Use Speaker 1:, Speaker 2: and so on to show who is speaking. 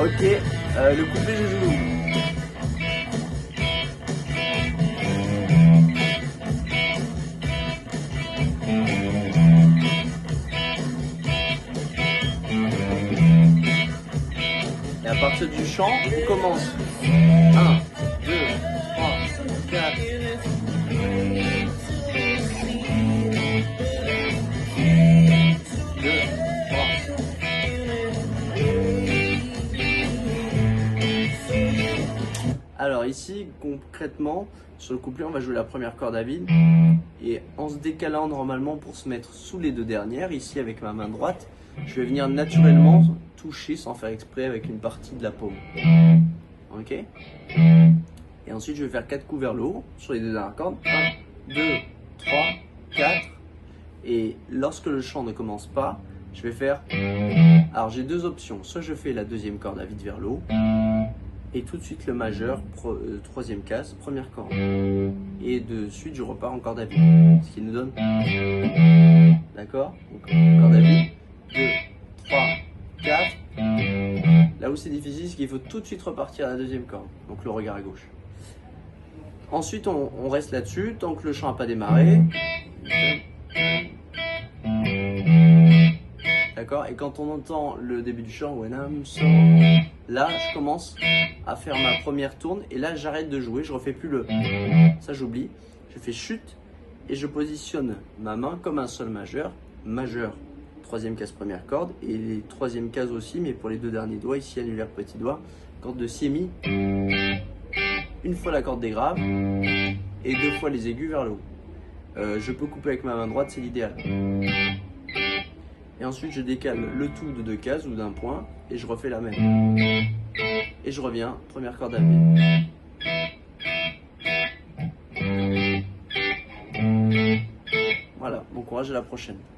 Speaker 1: Ok, le couplet je joue. Et à partir du chant, on commence. 1, 2, 3, 4. Alors ici, concrètement, sur le couplet, on va jouer la première corde à vide. Et en se décalant normalement pour se mettre sous les deux dernières, ici avec ma main droite, je vais venir naturellement toucher sans faire exprès avec une partie de la paume. Ok? Et ensuite, je vais faire 4 coups vers le haut sur les deux dernières cordes. 1, 2, 3, 4. Et lorsque le chant ne commence pas, je vais faire... Alors j'ai deux options. Soit je fais la deuxième corde à vide vers le haut, et tout de suite le majeur, troisième case, première corde. Et de suite je repars en corde à vide. Ce qui nous donne... D'accord? Donc corde à vide, 2, 3, 4. Là où c'est difficile, c'est qu'il faut tout de suite repartir à la deuxième corde. Donc le regard à gauche. Ensuite on reste là-dessus tant que le chant n'a pas démarré. D'accord? Et quand on entend le début du chant, When I'm so... Là, je commence à faire ma première tourne et là, j'arrête de jouer. Je refais plus le... Ça, j'oublie. Je fais chute et je positionne ma main comme un sol majeur. Majeur, troisième case, première corde. Et les troisième case aussi, mais pour les deux derniers doigts. Ici, annulaire, petit doigt. Corde de si mi. Une fois la corde des graves et deux fois les aigus vers le haut. Je peux couper avec ma main droite, c'est l'idéal. Et ensuite, je décale le tout de deux cases ou d'un point et je refais la même. Et je reviens, première corde à vide. Voilà, bon courage à la prochaine.